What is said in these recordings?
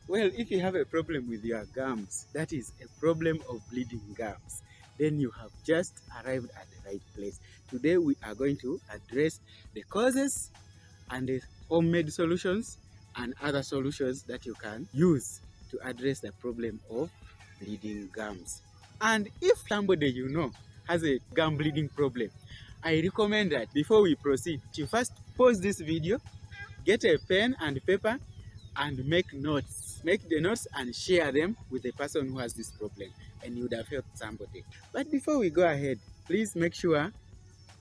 Well, if you have a problem with your gums, that is a problem of bleeding gums, then you have just arrived at the right place. Today we are going to address the causes and the homemade solutions and other solutions that you can use to address the problem of bleeding gums. And if somebody you know has a gum bleeding problem, I recommend that before we proceed, you first pause this video, get a pen and paper, and make notes. Make the notes and share them with the person who has this problem, and you would have helped somebody. But before we go ahead, please make sure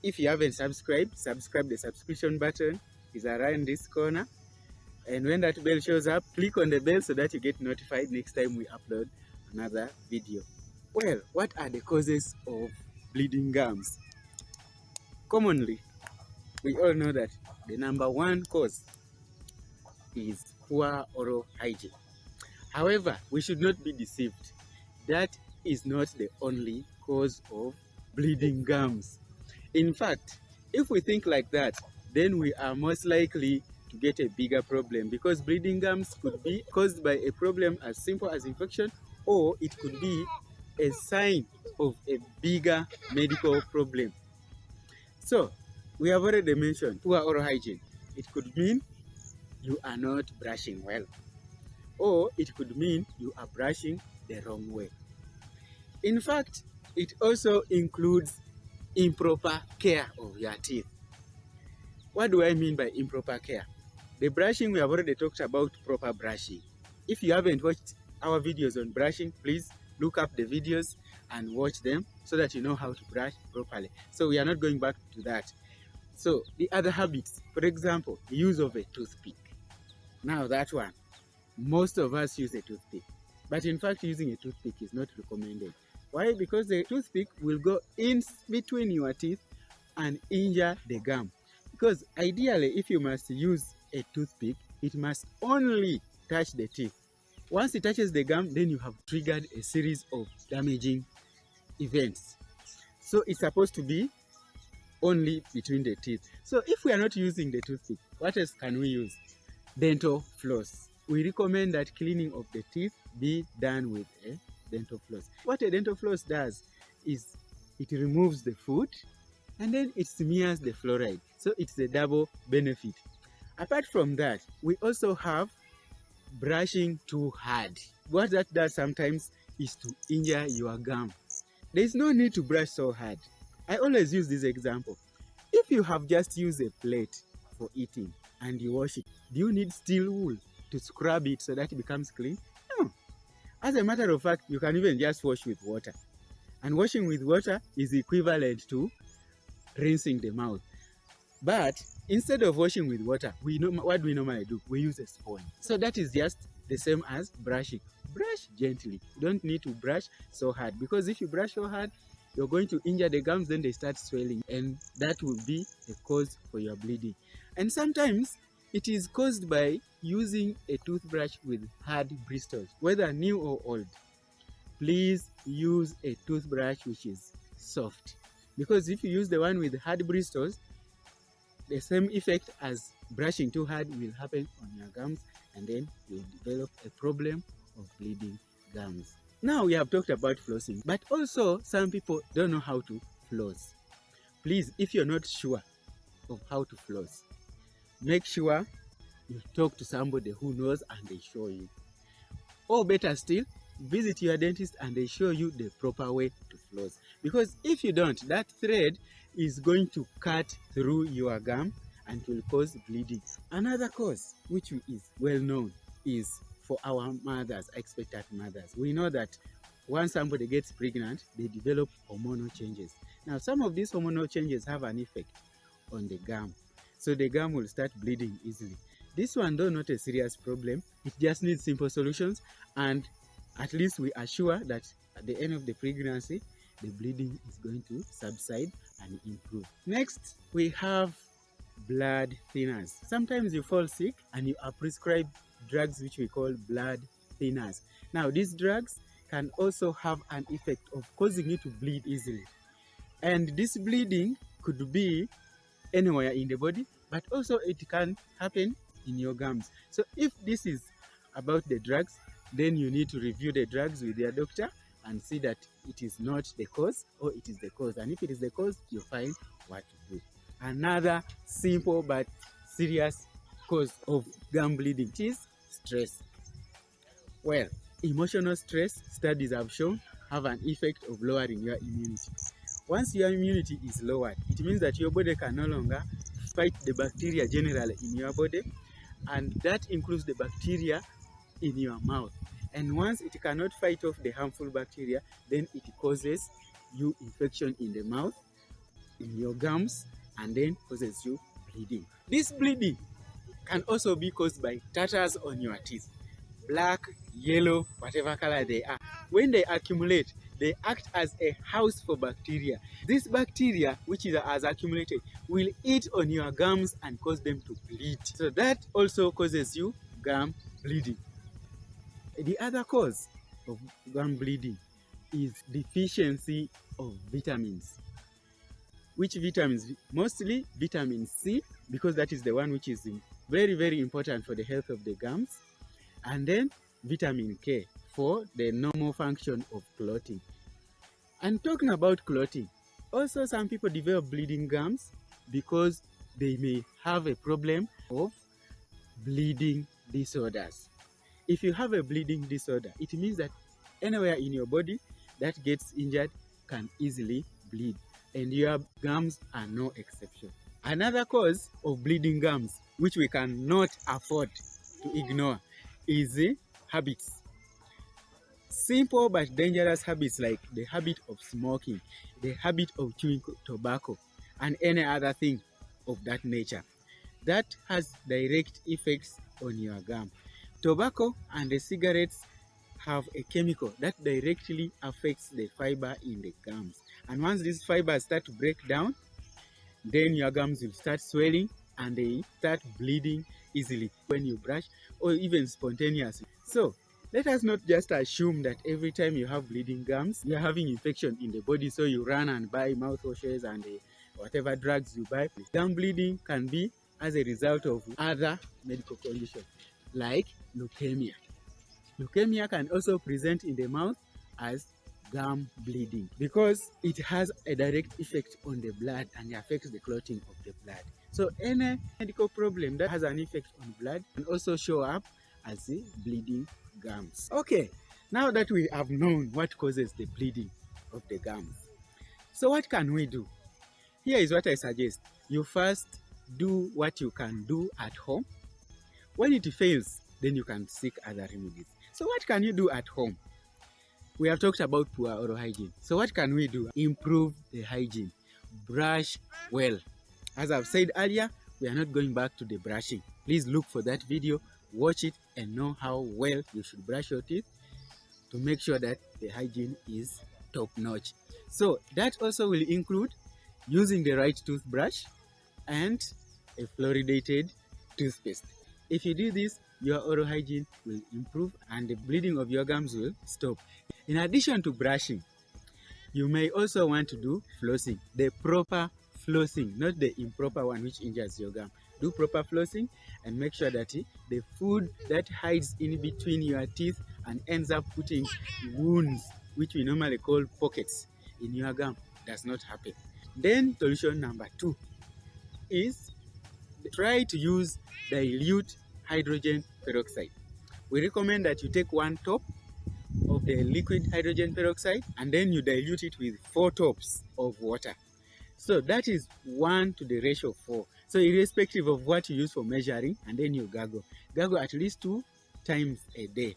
if you haven't subscribed, subscribe. The subscription button is around this corner. And when that bell shows up, click on the bell so that you get notified next time we upload another video. Well, what are the causes of bleeding gums? Commonly, we all know that the number one cause is poor oral hygiene. However, we should not be deceived. That is not the only cause of bleeding gums. In fact, if we think like that, then we are most likely to get a bigger problem, because bleeding gums could be caused by a problem as simple as infection, or it could be a sign of a bigger medical problem. So, we have already mentioned poor oral hygiene. It could mean you are not brushing well, or it could mean you are brushing the wrong way. In fact, it also includes improper care of your teeth. What do I mean by improper care? The brushing, we have already talked about proper brushing. If you haven't watched our videos on brushing, please look up the videos and watch them so that you know how to brush properly. So we are not going back to that. So the other habits, for example, the use of a toothpick. Now that one, most of us use a toothpick. But in fact, using a toothpick is not recommended. Why? Because the toothpick will go in between your teeth and injure the gum. Because ideally, if you must use a toothpick, it must only touch the teeth. Once it touches the gum, then you have triggered a series of damaging events. So it's supposed to be only between the teeth. So if we are not using the toothpick, what else can we use? Dental floss. We recommend that cleaning of the teeth be done with a dental floss. What a dental floss does is it removes the food and then it smears the fluoride. So it's a double benefit. Apart from that, we also have brushing too hard. What that does sometimes is to injure your gum. There is no need to brush so hard. I always use this example. If you have just used a plate for eating and you wash it, do you need steel wool to scrub it so that it becomes clean? No. As a matter of fact, you can even just wash with water. And washing with water is equivalent to rinsing the mouth. But instead of washing with water, what do we normally do? We use a sponge. So that is just the same as brushing. Brush gently. You don't need to brush so hard, because if you brush so hard, you're going to injure the gums, then they start swelling, and that will be the cause for your bleeding. And sometimes it is caused by using a toothbrush with hard bristles, whether new or old. Please use a toothbrush which is soft, because if you use the one with hard bristles, the same effect as brushing too hard will happen on your gums, and then you'll develop a problem of bleeding gums. Now we have talked about flossing, but also some people don't know how to floss. Please, if you're not sure of how to floss, make sure you talk to somebody who knows and they show you. Or better still, visit your dentist and they show you the proper way to floss. Because if you don't, that thread is going to cut through your gum and will cause bleeding. Another cause, which is well known, is for our mothers, expectant mothers. We know that once somebody gets pregnant, they develop hormonal changes. Now, some of these hormonal changes have an effect on the gum. So the gum will start bleeding easily. This one, though not a serious problem, it just needs simple solutions, and at least we are sure that at the end of the pregnancy, the bleeding is going to subside and improve. Next, we have blood thinners. Sometimes you fall sick and you are prescribed drugs which we call blood thinners. Now, these drugs can also have an effect of causing you to bleed easily. And this bleeding could be anywhere in the body, but also it can happen in your gums. So if this is about the drugs, then you need to review the drugs with your doctor and see that it is not the cause or it is the cause. And if it is the cause, you find what to do. Another simple but serious cause of gum bleeding is stress. Well, emotional stress, studies have shown, have an effect of lowering your immunity. Once your immunity is lowered, it means that your body can no longer fight the bacteria generally in your body, and that includes the bacteria in your mouth. And once it cannot fight off the harmful bacteria, then it causes you infection in the mouth, in your gums, and then causes you bleeding. This bleeding can also be caused by tatters on your teeth. Black, yellow, whatever color they are. When they accumulate, they act as a house for bacteria. This bacteria, which has accumulated, will eat on your gums and cause them to bleed. So that also causes you gum bleeding. The other cause of gum bleeding is deficiency of vitamins. Which vitamins? Mostly vitamin C, because that is the one which is very, very important for the health of the gums. And then vitamin K for the normal function of clotting. And talking about clotting, also some people develop bleeding gums because they may have a problem of bleeding disorders. If you have a bleeding disorder, it means that anywhere in your body that gets injured can easily bleed, and your gums are no exception. Another cause of bleeding gums, which we cannot afford to ignore, is habits. Simple but dangerous habits like the habit of smoking, the habit of chewing tobacco, and any other thing of that nature. That has direct effects on your gum. Tobacco and the cigarettes have a chemical that directly affects the fiber in the gums. And once these fibers start to break down, then your gums will start swelling and they start bleeding easily when you brush or even spontaneously. So let us not just assume that every time you have bleeding gums, you're having infection in the body, so you run and buy mouthwashes and whatever drugs you buy. Gum bleeding can be as a result of other medical conditions like leukemia. Leukemia can also present in the mouth as gum bleeding because it has a direct effect on the blood and affects the clotting of the blood. So any medical problem that has an effect on blood can also show up as the bleeding gums. Okay, now that we have known what causes the bleeding of the gums, so what can we do? Here is what I suggest. You first do what you can do at home. When it fails, then you can seek other remedies. So what can you do at home? We have talked about poor oral hygiene. So what can we do? Improve the hygiene. Brush well. As I've said earlier, we are not going back to the brushing. Please look for that video, watch it, and know how well you should brush your teeth to make sure that the hygiene is top-notch. So that also will include using the right toothbrush and a fluoridated toothpaste. If you do this, your oral hygiene will improve and the bleeding of your gums will stop. In addition to brushing, you may also want to do flossing, the proper flossing, not the improper one which injures your gum. Do proper flossing and make sure that the food that hides in between your teeth and ends up putting wounds, which we normally call pockets, in your gum does not happen. Then solution number 2 is try to use dilute hydrogen peroxide. We recommend that you take 1 top of the liquid hydrogen peroxide and then you dilute it with 4 tops of water. So that is 1 to the ratio of 4. So irrespective of what you use for measuring, and then you gargle. Gargle at least 2 times a day,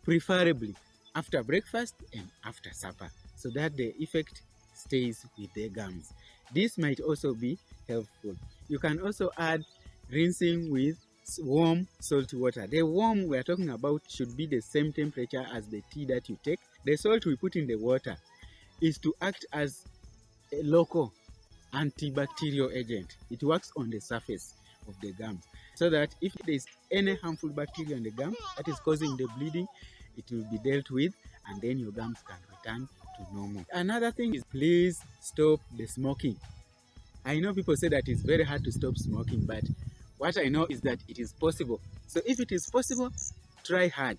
preferably after breakfast and after supper, so that the effect stays with the gums. This might also be helpful. You can also add rinsing with warm salty water. The warm we are talking about should be the same temperature as the tea that you take. The salt we put in the water is to act as a local antibacterial agent. It works on the surface of the gums, so that if there is any harmful bacteria in the gum that is causing the bleeding, it will be dealt with and then your gums can return to normal. Another thing is, please stop the smoking. I know people say that it's very hard to stop smoking, but what I know is that it is possible. So if it is possible, try hard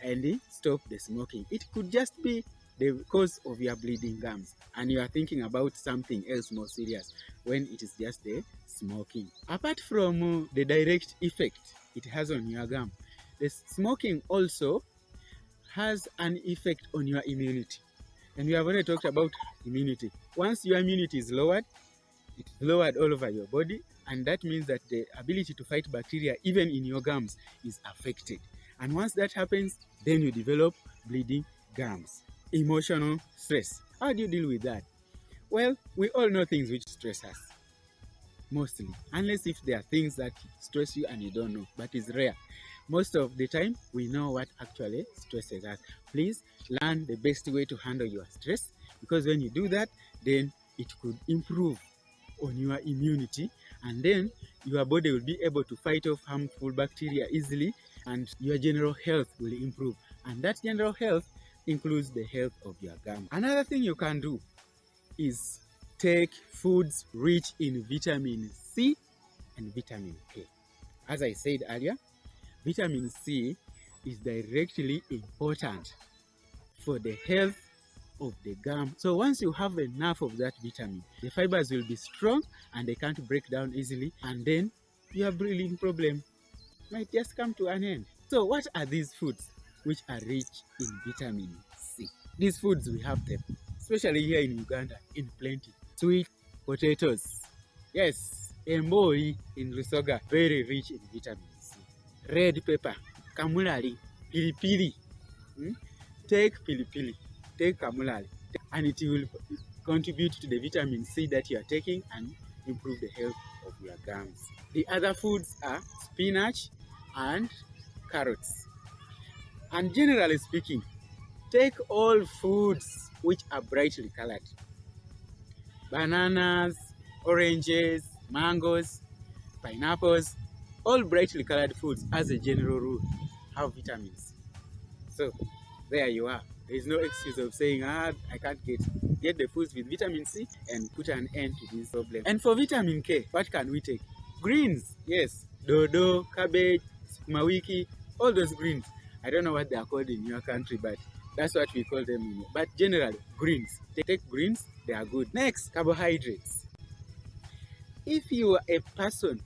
and stop the smoking. It could just be the cause of your bleeding gums, and you are thinking about something else more serious when it is just the smoking. Apart from the direct effect it has on your gum, the smoking also has an effect on your immunity. And we have already talked about immunity. Once your immunity is lowered, it's lowered all over your body, and that means that the ability to fight bacteria, even in your gums, is affected. And once that happens, then you develop bleeding gums. Emotional stress. How do you deal with that? Well, we all know things which stress us, mostly, unless if there are things that stress you and you don't know, but it's rare. Most of the time, we know what actually stresses us. Please learn the best way to handle your stress, because when you do that, then it could improve on your immunity, and then your body will be able to fight off harmful bacteria easily, and your general health will improve. And that general health includes the health of your gum. Another thing you can do is take foods rich in vitamin C and vitamin K. As I said earlier, vitamin C is directly important for the health of the gum. So once you have enough of that vitamin, the fibers will be strong and they can't break down easily, and then your breathing problem might just come to an end. So what are these foods which are rich in vitamin C? These foods, we have them, especially here in Uganda, in plenty. Sweet potatoes. Yes, emboi in Lusoga, very rich in vitamin C. Red pepper, kamulali, pilipili. Take pilipili, take kamulali, and it will contribute to the vitamin C that you are taking and improve the health of your gums. The other foods are spinach and carrots. And generally speaking, take all foods which are brightly colored. Bananas, oranges, mangoes, pineapples, all brightly colored foods, as a general rule, have vitamins. So there you are. There is no excuse of saying, I can't get the foods with vitamin C and put an end to this problem. And for vitamin K, what can we take? Greens, yes, dodo, cabbage, sukuma wiki, all those greens. I don't know what they are called in your country, but that's what we call them. But generally, greens. Take greens, they are good. Next, carbohydrates. If you are a person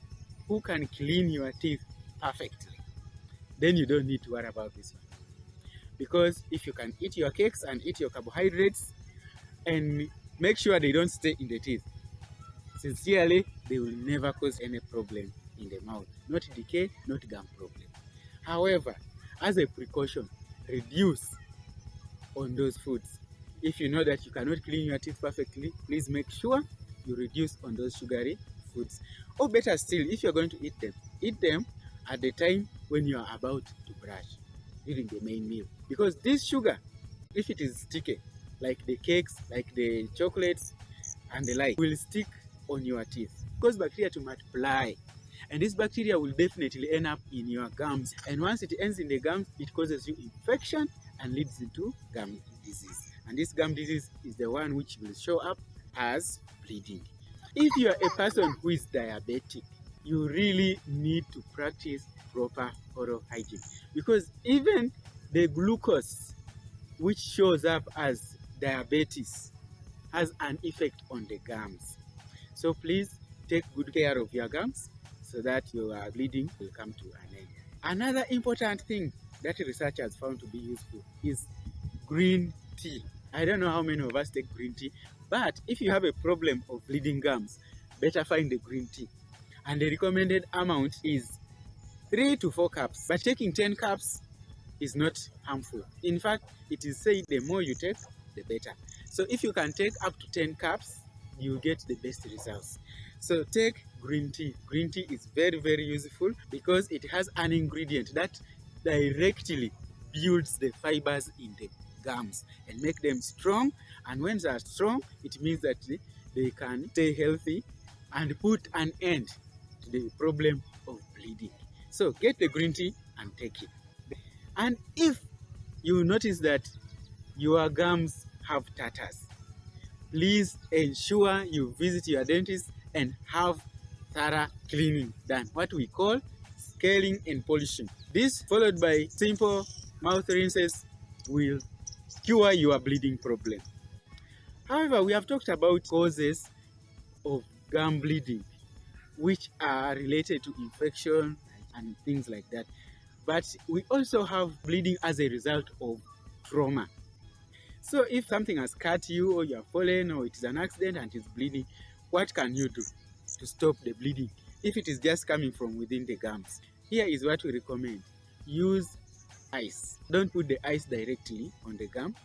who can clean your teeth perfectly, then you don't need to worry about this one. Because if you can eat your cakes and eat your carbohydrates and make sure they don't stay in the teeth, sincerely, they will never cause any problem in the mouth. Not decay, not gum problem. However, as a precaution, reduce on those foods. If you know that you cannot clean your teeth perfectly, please make sure you reduce on those sugary foods. Or better still, if you're going to eat them at the time when you are about to brush, during the main meal. Because this sugar, if it is sticky, like the cakes, like the chocolates and the like, will stick on your teeth, cause bacteria to multiply, and this bacteria will definitely end up in your gums, and once it ends in the gums, it causes you infection and leads into gum disease. And this gum disease is the one which will show up as bleeding. If you are a person who is diabetic, you really need to practice proper oral hygiene, because even the glucose, which shows up as diabetes, has an effect on the gums. So please take good care of your gums so that your bleeding will come to an end. Another important thing that researchers found to be useful is green tea. I don't know how many of us take green tea, but if you have a problem of bleeding gums, better find the green tea. And the recommended amount is 3 to 4 cups, but taking 10 cups is not harmful. In fact, it is said the more you take, the better. So if you can take up to 10 cups, you get the best results. So take green tea. Green tea is very, very useful because it has an ingredient that directly builds the fibers in the gums and make them strong. And when they are strong, it means that they can stay healthy and put an end to the problem of bleeding. So get the green tea and take it. And if you notice that your gums have tatters, please ensure you visit your dentist and have thorough cleaning done, what we call scaling and polishing. This, followed by simple mouth rinses, will cure your bleeding problem. However, we have talked about causes of gum bleeding, which are related to infection and things like that. But we also have bleeding as a result of trauma. So if something has cut you, or you have fallen, or it is an accident and it's bleeding, what can you do to stop the bleeding if it is just coming from within the gums? Here is what we recommend. Use ice. Don't put the ice directly on the gum.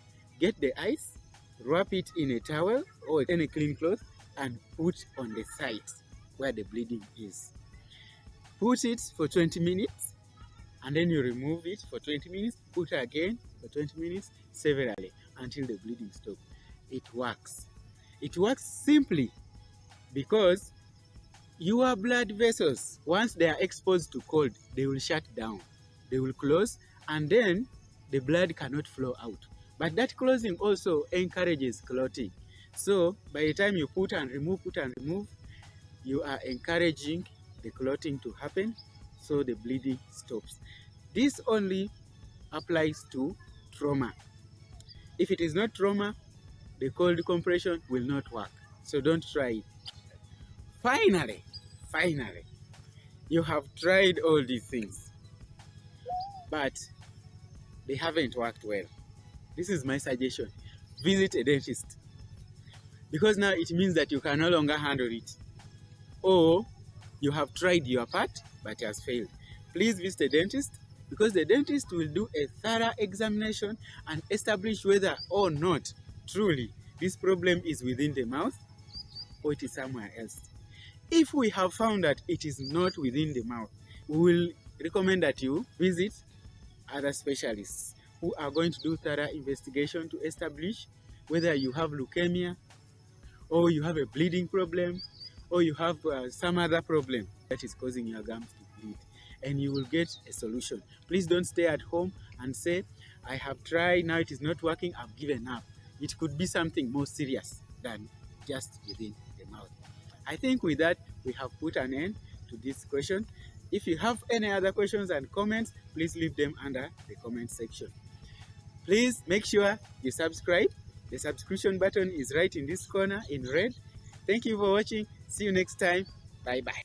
Get the ice, wrap it in a towel or any clean cloth, and put on the sites where the bleeding is. Put it for 20 minutes, and then you remove it for 20 minutes, put it again for 20 minutes, severally, until the bleeding stops. It works. It works simply because your blood vessels, once they are exposed to cold, they will shut down, they will close, and then the blood cannot flow out. But that closing also encourages clotting. So by the time you put and remove, you are encouraging the clotting to happen, so the bleeding stops. This only applies to trauma. If it is not trauma, the cold compression will not work. So don't try it. Finally, you have tried all these things, but they haven't worked well. This is my suggestion. Visit a dentist, because now it means that you can no longer handle it, or you have tried your part but it has failed. Please visit a dentist, because the dentist will do a thorough examination and establish whether or not truly this problem is within the mouth or it is somewhere else. If we have found that it is not within the mouth, we will recommend that you visit other specialists who are going to do thorough investigation to establish whether you have leukemia, or you have a bleeding problem, or you have some other problem that is causing your gums to bleed, and you will get a solution. Please don't stay at home and say, I have tried, now it is not working, I've given up. It could be something more serious than just within the mouth. I think with that, we have put an end to this question. If you have any other questions and comments, please leave them under the comment section. Please make sure you subscribe. The subscription button is right in this corner in red. Thank you for watching. See you next time. Bye bye.